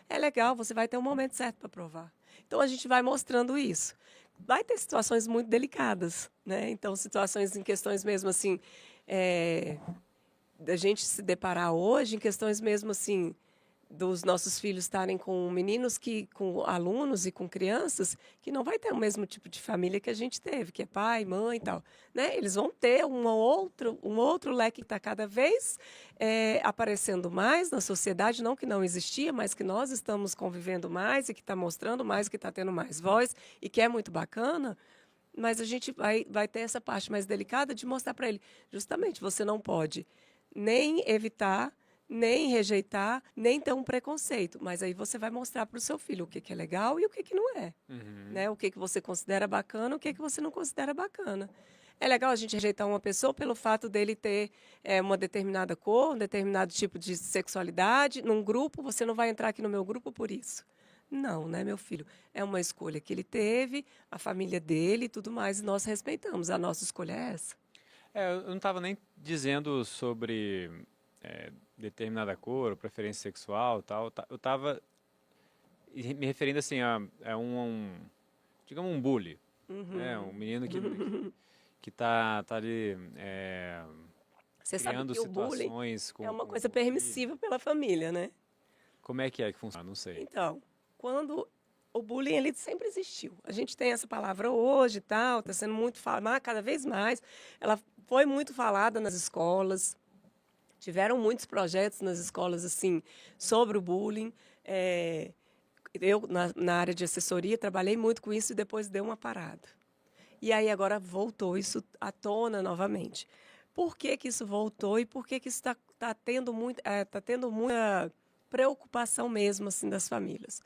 É legal, você vai ter um momento certo para provar. Então, a gente vai mostrando isso. Vai ter situações muito delicadas, né? Então, situações em questões mesmo assim, da gente se deparar hoje, em questões mesmo assim, dos nossos filhos estarem com meninos, com alunos e com crianças, que não vai ter o mesmo tipo de família que a gente teve, que é pai, mãe e tal. Né? Eles vão ter um outro leque que está cada vez aparecendo mais na sociedade, não que não existia, mas que nós estamos convivendo mais e que está mostrando mais, que está tendo mais voz e que é muito bacana. Mas a gente vai ter essa parte mais delicada de mostrar para ele, justamente, você não pode nem evitar, nem rejeitar, nem ter um preconceito. Mas aí você vai mostrar para o seu filho o que é legal e o que não é. Né? O que você considera bacana, o que você não considera bacana. É legal a gente rejeitar uma pessoa pelo fato dele ter uma determinada cor, um determinado tipo de sexualidade. Num grupo, você não vai entrar aqui no meu grupo por isso. Não, né, meu filho? É uma escolha que ele teve, a família dele e tudo mais, e nós respeitamos. A nossa escolha é essa. Eu não estava nem dizendo sobre determinada cor, ou preferência sexual, tal. Eu estava me referindo assim a digamos um bully, né? Um menino que tá ali Você criando sabe que o bullying situações é uma coisa permissiva pela família, né? Como é que funciona? Não sei. Então, quando o bullying ele sempre existiu. A gente tem essa palavra hoje e tal, está sendo muito falada, cada vez mais. Ela foi muito falada nas escolas. Tiveram muitos projetos nas escolas assim sobre o bullying. Eu, na área de assessoria, trabalhei muito com isso e depois deu uma parada. E aí agora voltou isso à tona novamente. Por que isso voltou e por que isso está tendo muita preocupação mesmo assim das famílias?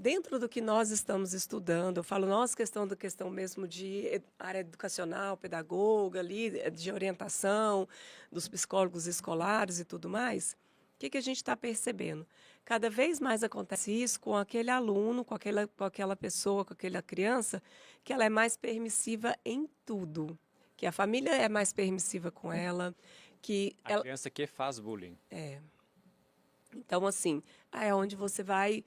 Dentro do que nós estamos estudando, eu falo nós, questão mesmo de área educacional, pedagoga, ali, de orientação, dos psicólogos escolares e tudo mais, o que a gente está percebendo? Cada vez mais acontece isso com aquele aluno, com aquela pessoa, com aquela criança, que ela é mais permissiva em tudo. Que a família é mais permissiva com ela. A criança que faz bullying. Então, assim, é onde você vai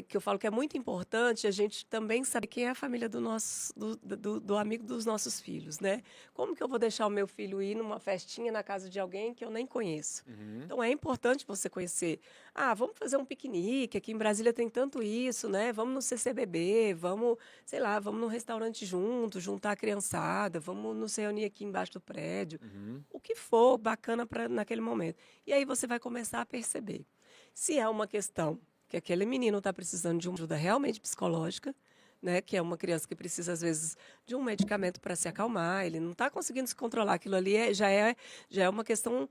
que eu falo que é muito importante a gente também saber quem é a família do amigo dos nossos filhos, né? Como que eu vou deixar o meu filho ir numa festinha na casa de alguém que eu nem conheço? Então, é importante você conhecer. Ah, vamos fazer um piquenique, aqui em Brasília tem tanto isso, né? Vamos no CCBB, vamos, sei lá, vamos num restaurante junto, juntar a criançada, vamos nos reunir aqui embaixo do prédio. O que for bacana naquele momento. E aí você vai começar a perceber. Se é uma questão que aquele menino está precisando de uma ajuda realmente psicológica, né? Que é uma criança que precisa, às vezes, de um medicamento para se acalmar, ele não está conseguindo se controlar. Aquilo ali já é uma questão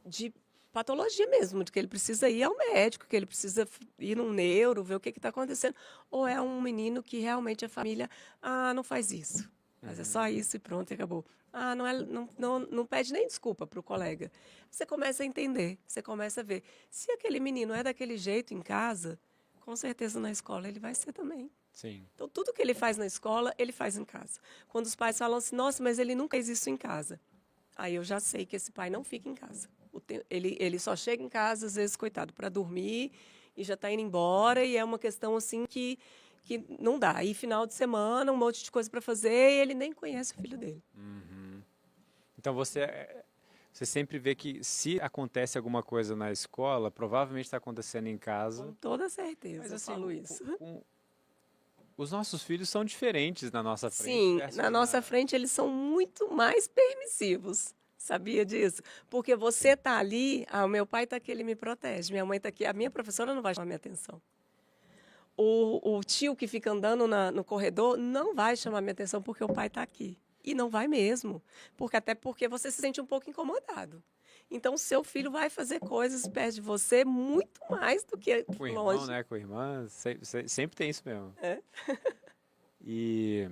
de patologia mesmo, de que ele precisa ir ao médico, que ele precisa ir num neuro, ver o que está acontecendo. Ou é um menino que realmente a família, não faz isso. Mas é só isso e pronto, e acabou. Não pede nem desculpa para o colega. Você começa a entender, você começa a ver. Se aquele menino é daquele jeito em casa, com certeza na escola ele vai ser também. Sim. Então, tudo que ele faz na escola, ele faz em casa. Quando os pais falam assim, nossa, mas ele nunca fez isso em casa. Aí eu já sei que esse pai não fica em casa. Ele só chega em casa, às vezes, coitado, para dormir e já está indo embora. E é uma questão assim que não dá. Aí, final de semana, um monte de coisa para fazer e ele nem conhece o filho dele. Então, você sempre vê que se acontece alguma coisa na escola, provavelmente está acontecendo em casa. Com toda certeza, Mas, assim, eu falo isso. Os nossos filhos são diferentes na nossa frente. Sim, na nossa frente eles são muito mais permissivos. Sabia disso? Porque você está ali, o meu pai está aqui, ele me protege. Minha mãe está aqui, a minha professora não vai chamar minha atenção. O tio que fica andando no corredor não vai chamar minha atenção porque o pai está aqui. E não vai mesmo. Até porque você se sente um pouco incomodado. Então, o seu filho vai fazer coisas perto de você muito mais do que com o longe. irmão, né? Com a irmã, sempre tem isso mesmo. É. E,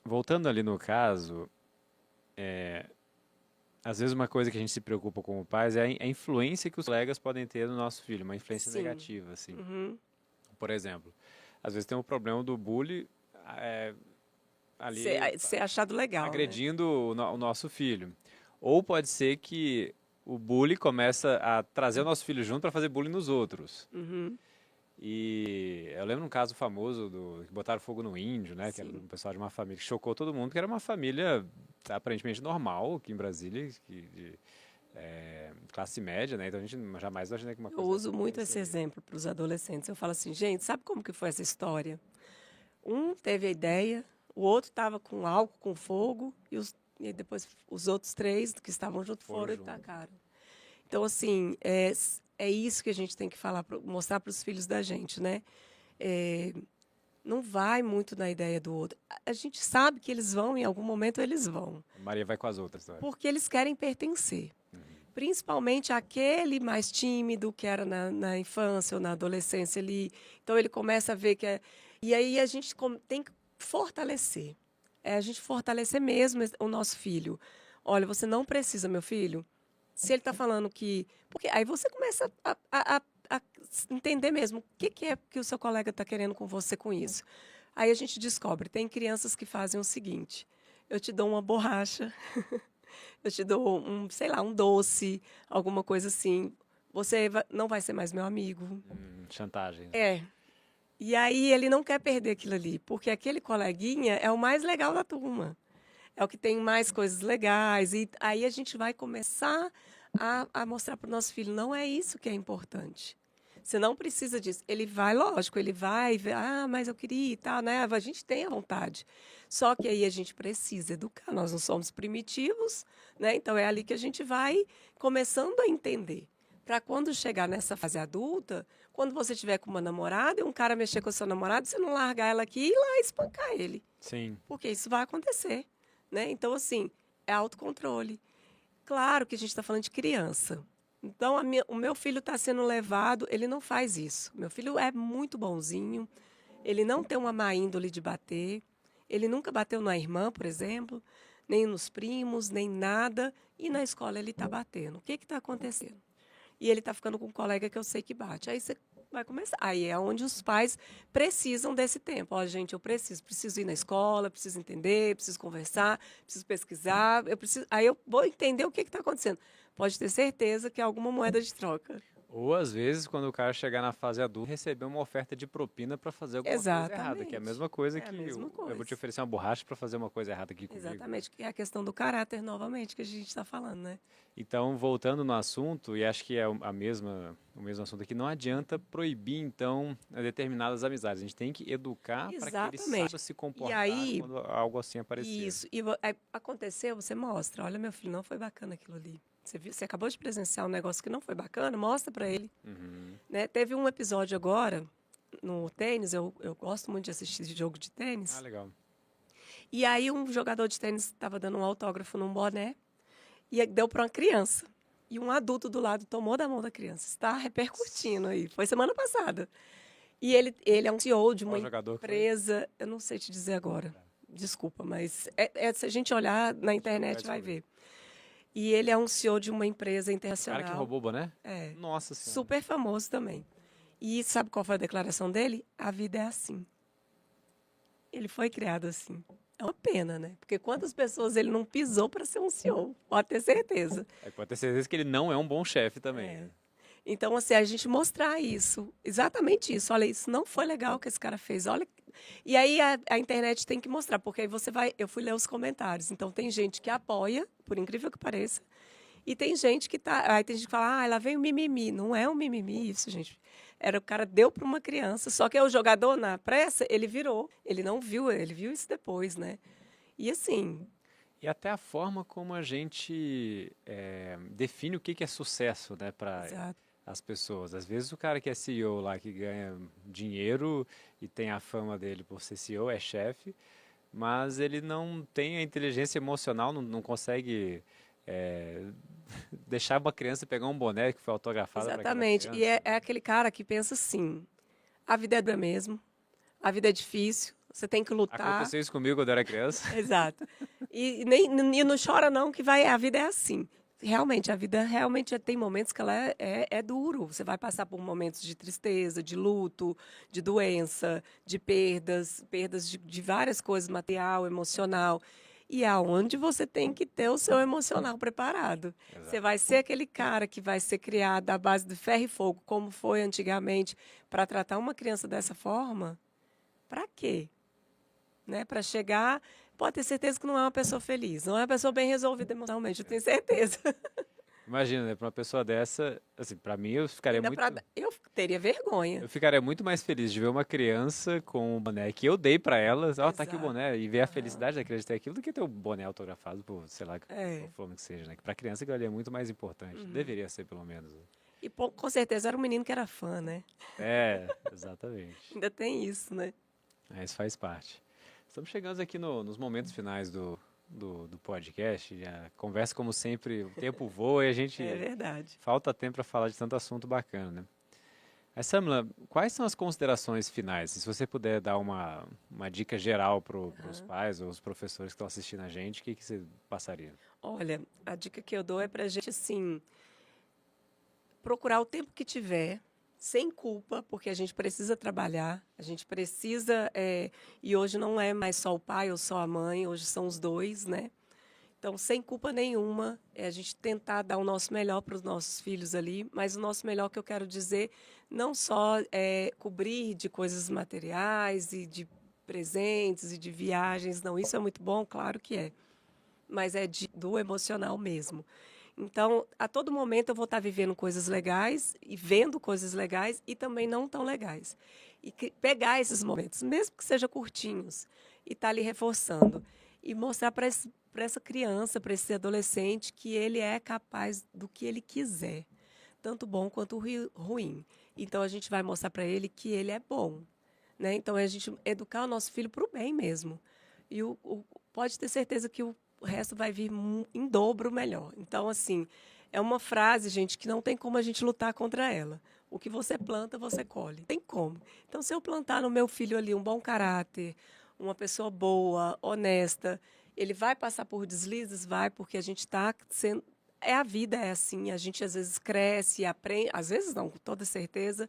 voltando ali no caso, às vezes uma coisa que a gente se preocupa como pais é a influência que os colegas podem ter no nosso filho, uma influência Sim. negativa, assim. Por exemplo, às vezes tem um problema do bullying ali ser achado legal, agredindo o nosso filho. Ou pode ser que o bully começa a trazer o nosso filho junto para fazer bullying nos outros. E eu lembro um caso famoso que botaram fogo no índio, né? Que era um pessoal de uma família que chocou todo mundo, que era uma família aparentemente normal aqui em Brasília, classe média, né? Então a gente jamais imagina que uma coisa... Eu uso muito esse exemplo para os adolescentes. Eu falo assim, gente, sabe como que foi essa história? Um teve a ideia, o outro estava com álcool, com fogo, e depois os outros 3 que estavam junto foram e tacaram. Então, assim, é isso que a gente tem que falar, mostrar para os filhos da gente, né? Não vai muito na ideia do outro. A gente sabe que eles vão, em algum momento eles vão. A Maria vai com as outras. Né? Porque eles querem pertencer. Principalmente aquele mais tímido que era na infância ou na adolescência ali. Então, ele começa a ver que E aí a gente tem que fortalecer. A gente fortalecer mesmo o nosso filho. Olha, você não precisa, meu filho. Se ele está falando que... Porque aí você começa a entender mesmo o que é que o seu colega está querendo com você com isso. Aí a gente descobre. Tem crianças que fazem o seguinte. Eu te dou uma borracha... Eu te dou um doce, alguma coisa assim. Você não vai ser mais meu amigo. Chantagem. E aí ele não quer perder aquilo ali, porque aquele coleguinha é o mais legal da turma. É o que tem mais coisas legais. E aí a gente vai começar a mostrar para o nosso filho, não é isso que é importante. Você não precisa disso. Ele vai, lógico, ele vai ver, mas eu queria e tal, né? A gente tem a vontade. Só que aí a gente precisa educar. Nós não somos primitivos, né? Então é ali que a gente vai começando a entender. Para quando chegar nessa fase adulta, quando você tiver com uma namorada e um cara mexer com a sua namorada, você não largar ela aqui e ir lá espancar ele. Sim. Porque isso vai acontecer, né? Então, assim, é autocontrole. Claro que a gente está falando de criança. Então, o meu filho está sendo levado, ele não faz isso. Meu filho é muito bonzinho, ele não tem uma má índole de bater, ele nunca bateu na irmã, por exemplo, nem nos primos, nem nada, e na escola ele está batendo. O que está acontecendo? E ele está ficando com um colega que eu sei que bate. Aí você vai começar. Aí é onde os pais precisam desse tempo. Gente, eu preciso ir na escola, preciso entender, preciso conversar, preciso pesquisar, aí eu vou entender o que está acontecendo. Pode ter certeza que é alguma moeda de troca. Ou às vezes, quando o cara chegar na fase adulta, receber uma oferta de propina para fazer alguma coisa errada, que é a mesma coisa É que a mesma eu vou te coisa. oferecer uma borracha para fazer uma coisa errada aqui comigo. Exatamente, que é a questão do caráter, novamente, que a gente está falando, né? Então, voltando no assunto, e acho que é o mesmo assunto aqui, não adianta proibir, então, determinadas amizades. A gente tem que educar para que ele Exatamente. saiba se E comportar aí, quando algo assim aparecer. isso, aí aconteceu, você mostra, olha, meu filho, não foi bacana aquilo ali. Você viu, você acabou de presenciar um negócio que não foi bacana, mostra para ele. Uhum. Né? Teve um episódio agora, no tênis, eu gosto muito de assistir jogo de Ah, tênis, legal. e aí um jogador de tênis estava dando um autógrafo num boné, e deu para uma criança. E um adulto do lado tomou da mão da criança. Está repercutindo aí. Foi semana passada. E ele é um CEO de uma Qual jogador que foi? empresa. Eu não sei te dizer agora. Desculpa, mas se a gente olhar na internet vai ver. E ele é um CEO de uma empresa O internacional. cara que roubou o boné? É. Nossa Senhora. Super famoso também. E sabe qual foi a declaração dele? A vida é assim. Ele foi criado assim. É uma pena, né? Porque quantas pessoas ele não pisou para ser um CEO? Pode ter certeza. Pode ter certeza que ele não é um bom chefe também. É. Então, assim, a gente mostrar isso, exatamente isso. Olha, isso não foi legal que esse cara fez. Olha. E aí a internet tem que mostrar, porque aí você vai. Eu fui ler os comentários. Então, tem gente que apoia, por incrível que pareça, e tem gente que tá. Aí tem gente que fala, lá vem o mimimi. Não é um mimimi isso, gente. O cara deu para uma criança, só que o jogador, na pressa, ele virou. Ele não viu, ele viu isso depois, né? E assim. E até a forma como a gente define o que é sucesso, né, para Exato. as pessoas. Às vezes o cara que é CEO lá, que ganha dinheiro e tem a fama dele por ser CEO, é chefe, mas ele não tem a inteligência emocional, não consegue deixar uma criança pegar um boné que foi autografado para aquela Exatamente. E criança. é aquele cara que pensa assim: a vida é dura mesmo, a vida é difícil, você tem que lutar. Aconteceu isso comigo quando eu era criança. Exato. E não chora, não, que a vida é assim. Realmente, a vida realmente tem momentos que ela é duro. Você vai passar por momentos de tristeza, de luto, de doença, de perdas de várias coisas, material, emocional. E é onde você tem que ter o seu emocional preparado. Exato. Você vai ser aquele cara que vai ser criado à base de ferro e fogo, como foi antigamente, para tratar uma criança dessa forma? Para quê? Né? Para chegar, pode ter certeza que não é uma pessoa feliz, não é uma pessoa bem resolvida emocionalmente, eu tenho certeza. Imagina, né, para uma pessoa dessa, assim, para mim eu ficaria muito... Eu teria vergonha. Eu ficaria muito mais feliz de ver uma criança com um boné que eu dei pra ela, ó, tá aqui o Exato. boné, e ver a felicidade da criança de ter aquilo, do que ter o boné autografado por, sei lá, qual forma que seja, né? Que pra criança aquilo ali é muito mais importante. Deveria ser, pelo menos. E com certeza era um menino que era fã, né? Exatamente. Ainda tem isso, né? Isso faz parte. Estamos chegando aqui nos momentos finais do podcast. A conversa, como sempre, o tempo voa e a gente... É verdade. Falta tempo para falar de tanto assunto bacana, né? Mas, Samila, quais são as considerações finais? Se você puder dar uma dica geral para os pais ou os professores que estão assistindo a gente, o que você passaria? Olha, a dica que eu dou é para a gente, assim, procurar o tempo que tiver, sem culpa, porque a gente precisa trabalhar, a gente precisa... e hoje não é mais só o pai ou só a mãe, hoje são os dois, né? Então, sem culpa nenhuma, é a gente tentar dar o nosso melhor para os nossos filhos ali, mas o nosso melhor que eu quero dizer, não só cobrir de coisas materiais e de presentes e de viagens, não, isso é muito bom, claro que é, mas é do emocional mesmo. Então, a todo momento eu vou estar vivendo coisas legais e vendo coisas legais e também não tão legais. E pegar esses momentos, mesmo que sejam curtinhos, e estar ali reforçando. E mostrar para essa criança, para esse adolescente, que ele é capaz do que ele quiser, tanto bom quanto ruim. Então, a gente vai mostrar para ele que ele é bom. Né? Então, é a gente educar o nosso filho para o bem mesmo. E pode ter certeza que o resto vai vir em dobro melhor. Então, assim, é uma frase, gente, que não tem como a gente lutar contra ela. O que você planta, você colhe. Tem como. Então, se eu plantar no meu filho ali um bom caráter, uma pessoa boa, honesta, ele vai passar por deslizes? Vai, porque a gente está sendo... a vida é assim, a gente às vezes cresce, aprende, às vezes não, com toda certeza,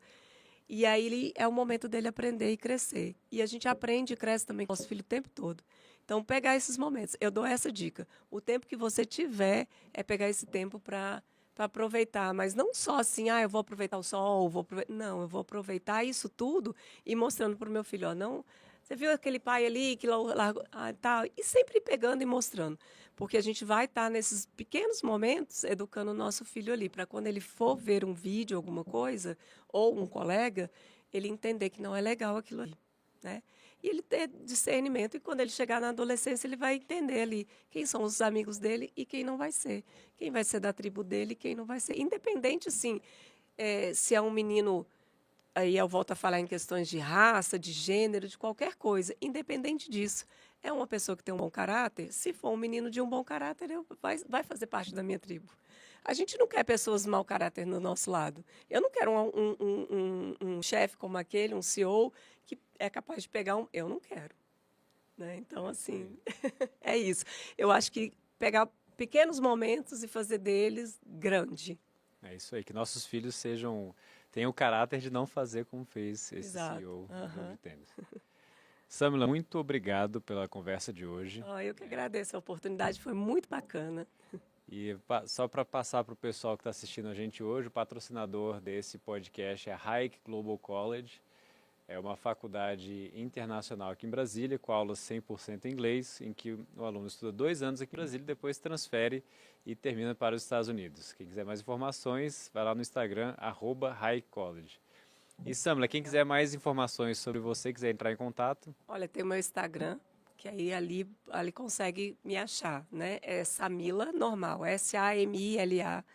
e aí é o momento dele aprender e crescer. E a gente aprende e cresce também com o nosso filho o tempo todo. Então, pegar esses momentos. Eu dou essa dica. O tempo que você tiver é pegar esse tempo para para aproveitar, mas não só assim, eu vou aproveitar o sol, não, eu vou aproveitar isso tudo e mostrando para o meu filho, ó, não, você viu aquele pai ali que largou, tal, e sempre pegando e mostrando, porque a gente vai estar nesses pequenos momentos educando o nosso filho ali, para quando ele for ver um vídeo, alguma coisa, ou um colega, ele entender que não é legal aquilo ali, né? E ele ter discernimento, e quando ele chegar na adolescência, ele vai entender ali quem são os amigos dele e quem não vai ser. Quem vai ser da tribo dele e quem não vai ser. Independente, assim, se é um menino, aí eu volto a falar em questões de raça, de gênero, de qualquer coisa. Independente disso, é uma pessoa que tem um bom caráter, se for um menino de um bom caráter, vai fazer parte da minha tribo. A gente não quer pessoas de mau caráter no nosso lado. Eu não quero um chefe como aquele, um CEO, que é capaz de pegar um. Eu não quero. Né? Então, assim, é isso. Eu acho que pegar pequenos momentos e fazer deles grande. É isso aí, que nossos filhos tenham o caráter de não fazer como fez esse Exato. CEO do jogo de tênis. Samila, muito obrigado pela conversa de hoje. Eu que agradeço a oportunidade, foi muito bacana. E só para passar para o pessoal que está assistindo a gente hoje, o patrocinador desse podcast é a Hike Global College. É uma faculdade internacional aqui em Brasília, com aulas 100% em inglês, em que o aluno estuda 2 anos aqui em Brasília, depois transfere e termina para os Estados Unidos. Quem quiser mais informações, vai lá no Instagram, @HikeCollege. E Samila, quem quiser mais informações sobre você, quiser entrar em contato... Olha, tem o meu Instagram, que aí ali consegue me achar, né? É Samila, normal, SAMILA,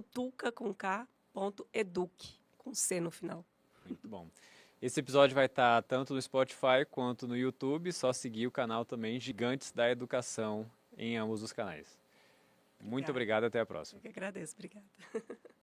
.tuca, com K, .educ, com C no final. Muito bom. Esse episódio vai estar tanto no Spotify quanto no YouTube. Só seguir o canal também Gigantes da Educação em ambos os canais. Muito obrigado, até a próxima. Eu que agradeço, obrigada.